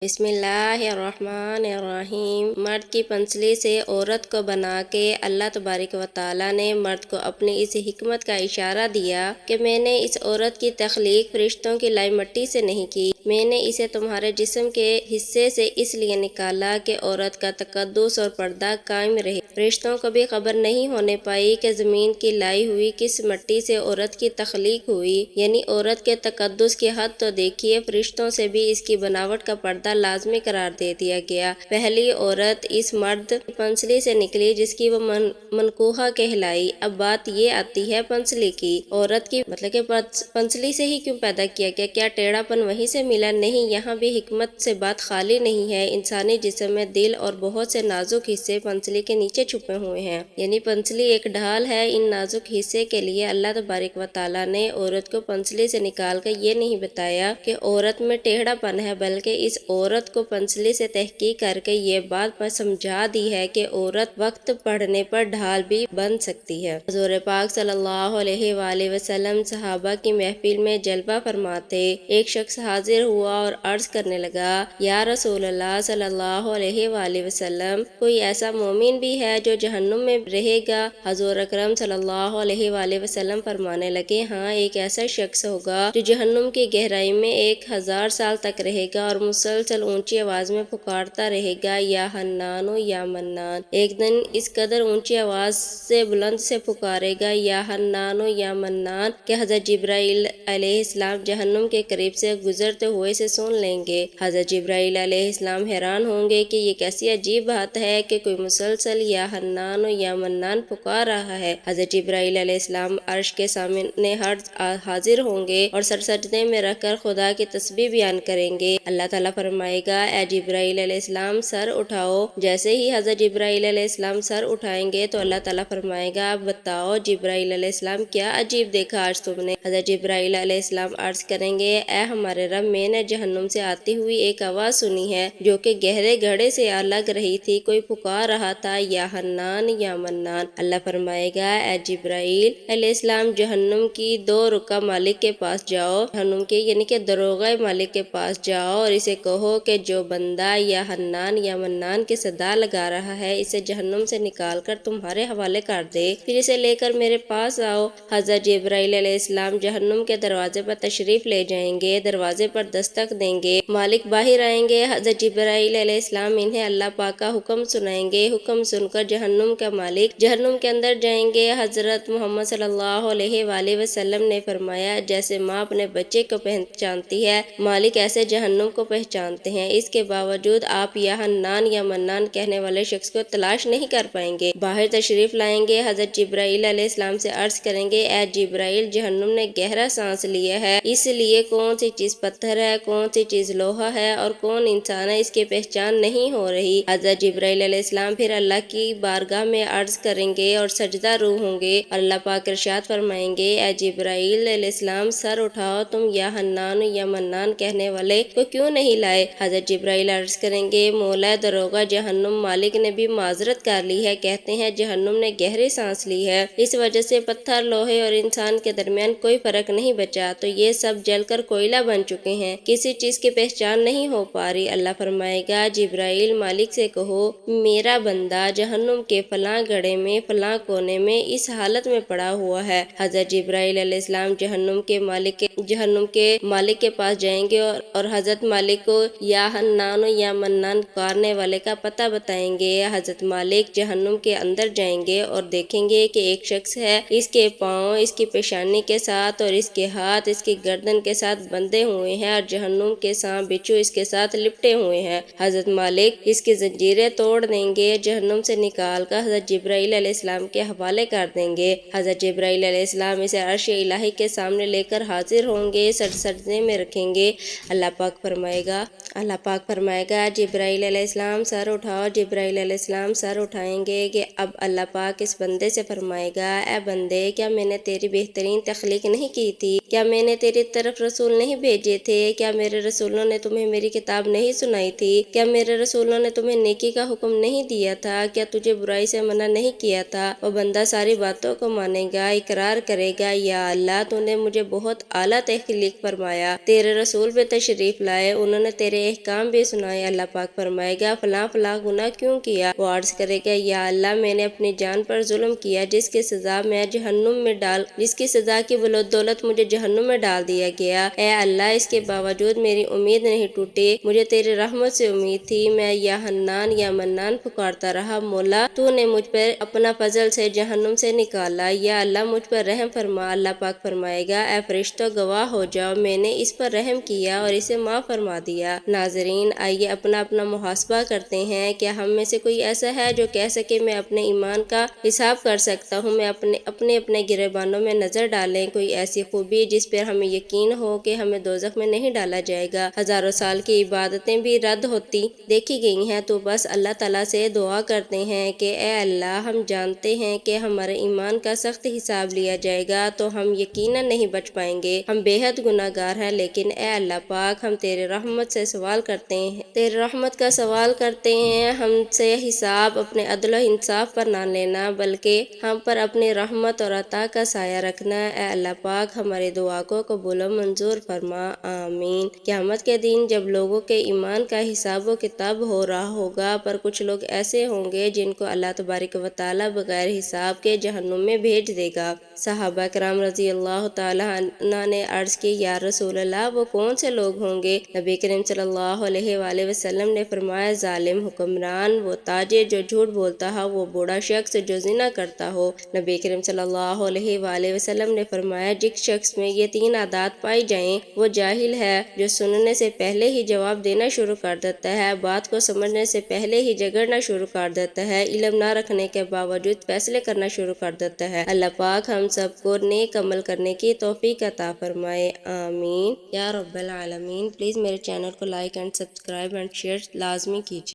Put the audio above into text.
بسم اللہ الرحمن الرحیم۔ مرد کی پنسلی سے عورت کو بنا کے اللہ تبارک و تعالیٰ نے مرد کو اپنی اس حکمت کا اشارہ دیا کہ میں نے اس عورت کی تخلیق فرشتوں کی لائی مٹی سے نہیں کی، میں نے اسے تمہارے جسم کے حصے سے اس لیے نکالا کہ عورت کا تقدس اور پردہ قائم رہے۔ فرشتوں کو بھی خبر نہیں ہونے پائی کہ زمین کی لائی ہوئی کس مٹی سے عورت کی تخلیق ہوئی، یعنی عورت کے تقدس کی حد تو دیکھیے، فرشتوں سے بھی اس کی بناوٹ کا پردہ لازمی قرار دے دیا گیا۔ پہلی عورت اس مرد کی پنسلی سے نکلی جس کی وہ منکوحہ کہلائی۔ اب بات یہ آتی ہے پنسلی کی، عورت کی مطلب کہ پنسلی سے ہی کیوں پیدا کیا گیا؟ کیا ٹیڑھا پن وہیں سے ملا؟ نہیں، یہاں بھی حکمت سے بات خالی نہیں ہے۔ انسانی جسم میں دل اور بہت سے نازک حصے پنسلی کے نیچے چھپے ہوئے ہیں، یعنی پنسلی ایک ڈھال ہے۔ ان نازک حصے کے لیے اللہ تبارک و تعالیٰ نے عورت کو پنسلی سے نکال کر یہ نہیں بتایا کہ عورت میں ٹیڑھا پن ہے، بلکہ اس عورت کو پنسلی سے تحقیق کر کے یہ بات سمجھا دی ہے کہ عورت وقت پڑنے پر ڈھال بھی بن سکتی ہے۔ حضور پاک صلی اللہ علیہ وآلہ وسلم صحابہ کی محفل میں جلوہ فرماتے، ایک شخص حاضر ہوا اور عرض کرنے لگا، یا رسول اللہ صلی اللہ علیہ وآلہ وسلم، کوئی ایسا مومن بھی ہے جو جہنم میں رہے گا؟ حضور اکرم صلی اللہ علیہ وآلہ وسلم فرمانے لگے، ہاں، ایک ایسا شخص ہوگا جو جہنم کی گہرائی میں 1000 سال تک رہے گا اور مسلسل اونچی آواز میں پکارتا رہے گا، یا حنان یا منان۔ ایک دن اس قدر اونچی آواز سے بلند سے پکارے گا، یا حنان یا منان، کہ حضرت جبرائیل علیہ السلام جہنم کے قریب سے گزرتے ہوئے سے سن لیں گے۔ حضرت جبرائیل علیہ السلام حیران ہوں گے کہ یہ کیسی عجیب بات ہے کہ کوئی مسلسل یا حنان یا منان پکار رہا ہے۔ حضرت جبرائیل علیہ السلام عرش کے سامنے حاضر ہوں گے اور سر سجدے میں رکھ کر خدا کی تسبیح بیان کریں گے۔ اللہ تعالیٰ فرمائے گا، اے جبرائیل علیہ السلام سر اٹھاؤ۔ جیسے ہی حضرت جبرائیل علیہ السلام سر اٹھائیں گے تو اللہ تعالیٰ فرمائے گا، اب بتاؤ جبرائیل علیہ السلام کیا عجیب دیکھا آج تم نے؟ حضرت جبرائیل علیہ السلام عرض کریں گے، اے ہمارے رب، میں نے جہنم سے آتی ہوئی ایک آواز سنی ہے جو کہ گہرے گڑھے سے لگ رہی تھی، کوئی پکار رہا تھا، یا حنان یا منان۔ اللہ فرمائے گا، اے جبرائیل علیہ السلام جہنم کی 2 رکا مالک کے پاس جاؤ، جہنم کے یعنی کہ داروغہ مالک کے پاس جاؤ اور اسے کہو کہ جو بندہ یا حنان یا منان کی صدا لگا رہا ہے اسے جہنم سے نکال کر تمہارے حوالے کر دے، پھر اسے لے کر میرے پاس آؤ۔ حضرت جبرائیل علیہ السلام جہنم کے دروازے پر تشریف لے جائیں گے، دروازے پر دستک دیں گے، مالک باہر آئیں گے۔ حضرت جبرائیل علیہ السلام انہیں اللہ پاک کا حکم سنائیں گے، حکم سن کر جہنم کا مالک جہنم کے اندر جائیں گے۔ حضرت محمد صلی اللہ علیہ وآلہ وسلم نے فرمایا، جیسے ماں اپنے بچے کو پہچانتی ہے، مالک ایسے جہنم کو پہچانتے ہیں، اس کے باوجود آپ یا حنان یا منان کہنے والے شخص کو تلاش نہیں کر پائیں گے۔ باہر تشریف لائیں گے، حضرت جبرائیل علیہ السلام سے عرض کریں گے، اے جبرائیل، جہنم نے گہرا سانس لیا ہے، اس لیے کون سی چیز پتھر ہے، کون سی چیز لوہا ہے اور کون انسان ہے، اس کی پہچان نہیں ہو رہی۔ حضرت جبرائیل علیہ السلام پھر اللہ کی بارگاہ میں عرض کریں گے اور سجدہ رو ہوں گے۔ اللہ پاک ارشاد فرمائیں گے، اے جبرائیل علیہ السلام سر اٹھاؤ، تم یا حنان یا منان کہنے والے کو کیوں نہیں لائے؟ حضرت جبرائیل عرض کریں گے، مولا داروغہ جہنم مالک نے بھی معذرت کر لی ہے، کہتے ہیں جہنم نے گہری سانس لی ہے، اس وجہ سے پتھر، لوہے اور انسان کے درمیان کوئی فرق نہیں بچا، تو یہ سب جل کر کوئلہ بن چکے ہیں، کسی چیز کی پہچان نہیں ہو پا رہی۔ اللہ فرمائے گا، جبرائیل مالک سے کہو میرا بندہ جہنم کے فلاں گڑھے میں فلاں کونے میں اس حالت میں پڑا ہوا ہے۔ حضرت جبرائیل علیہ السلام جہنم کے مالک کے پاس جائیں گے اور حضرت مالک کو یا حنان یا منان پکارنے والے کا پتہ بتائیں گے۔ حضرت مالک جہنم کے اندر جائیں گے اور دیکھیں گے کہ ایک شخص ہے، اس کے پاؤں اس کی پیشانی کے ساتھ اور اس کے ہاتھ اس کی گردن کے ساتھ بندھے ہوئے ہیں اور جہنم کے سانپ بچھو اس کے ساتھ لپٹے ہوئے ہیں۔ حضرت مالک اس کی زنجیریں توڑ دیں گے، جہنم سے نکال کر حضرت جبرائیل علیہ السلام کے حوالے کر دیں گے۔ حضرت جبرائیل علیہ السلام اسے عرش الہی کے سامنے لے کر حاضر ہوں گے، سجدے میں رکھیں گے۔ اللہ پاک فرمائے گا، جبرائیل علیہ السلام سر اٹھاؤ۔ جبرائیل علیہ السلام سر اٹھائیں گے کہ اب اللہ پاک اس بندے سے فرمائے گا، اے بندے، کیا میں نے تیری بہترین تخلیق نہیں کی تھی؟ کیا میں نے تیری طرف رسول نہیں بھیجے تھے؟ کیا میرے رسولوں نے تمہیں میری کتاب نہیں سنائی تھی؟ کیا میرے رسولوں نے تمہیں نیکی کا حکم نہیں دیا تھا؟ کیا تجھے برائی سے منع نہیں کیا تھا؟ وہ بندہ ساری باتوں کو مانے گا، اقرار کرے گا، یا اللہ، تو نے مجھے بہت اعلیٰ تخلیق فرمایا، تیرے رسول بھی تشریف لائے، انہوں نے تیرے میرے احکام بھی سنائے۔ اللہ پاک فرمائے گا فلاں فلاں گناہ کیوں کیا؟ وہ عرض کرے گا یا اللہ میں نے اپنی جان پر ظلم کیا جس کی سزا کی بدولت مجھے جہنم میں ڈال دیا گیا۔ اے اللہ اس کے باوجود میری امید نہیں ٹوٹی، مجھے تیری رحمت سے امید تھی، میں یا حنان یا منان پکارتا رہا، مولا تو نے مجھ پر اپنا فضل سے جہنم سے نکالا، یا اللہ مجھ پر رحم فرما۔ اللہ پاک فرمائے گا اے فرشتوں گواہ ہو جاؤ، میں نے اس پر رحم کیا اور اسے معاف فرما دیا۔ ناظرین آئیے اپنا محاسبہ کرتے ہیں، کیا ہم میں سے کوئی ایسا ہے جو کہہ سکے میں اپنے ایمان کا حساب کر سکتا ہوں؟ میں اپنے گریبانوں میں نظر ڈالیں، کوئی ایسی خوبی جس پر ہمیں یقین ہو کہ ہمیں دوزخ میں نہیں ڈالا جائے گا۔ ہزاروں سال کی عبادتیں بھی رد ہوتی دیکھی گئی ہیں، تو بس اللہ تعالیٰ سے دعا کرتے ہیں کہ اے اللہ ہم جانتے ہیں کہ ہمارے ایمان کا سخت حساب لیا جائے گا تو ہم یقیناً نہیں بچ پائیں گے، ہم بے حد گناہ گار ہیں، لیکن اے اللہ پاک ہم تیرے رحمت سے سوال کرتے ہیں، تیرے رحمت کا سوال کرتے ہیں، ہم سے حساب اپنے عدل و انصاف پر نہ لینا بلکہ ہم پر اپنی رحمت اور عطا کا سایہ رکھنا۔ اے اللہ پاک ہماری دعا کو قبول و منظور فرما، آمین۔ قیامت کے دن جب لوگوں کے ایمان کا حساب و کتاب ہو رہا ہوگا، پر کچھ لوگ ایسے ہوں گے جن کو اللہ تبارک و تعالیٰ بغیر حساب کے جہنم میں بھیج دے گا۔ صحابہ کرام رضی اللہ تعالیٰ عنہ نے عرض کی یا رسول اللہ وہ کون سے لوگ ہوں گے؟ نبی کریم صلی اللہ علیہ وآلہ وسلم نے فرمایا ظالم حکمران، وہ تاجر جو جھوٹ بولتا ہو، وہ بوڑھا شخص جو زنا کرتا ہو۔ نبی کریم صلی اللہ علیہ وآلہ وسلم نے فرمایا جس شخص میں یہ تین عادات پائی جائیں وہ جاہل ہے، جو سننے سے پہلے ہی جواب دینا شروع کر دیتا ہے، بات کو سمجھنے سے پہلے ہی جھگڑنا شروع کر دیتا ہے، علم نہ رکھنے کے باوجود فیصلے کرنا شروع کر دیتا ہے۔ اللہ پاک ہم سب کو نیک عمل کرنے کی توفیق عطا فرمائے، آمین یا رب العالمین۔ پلیز میرے چینل کو like and subscribe and share لازمی کیجیے۔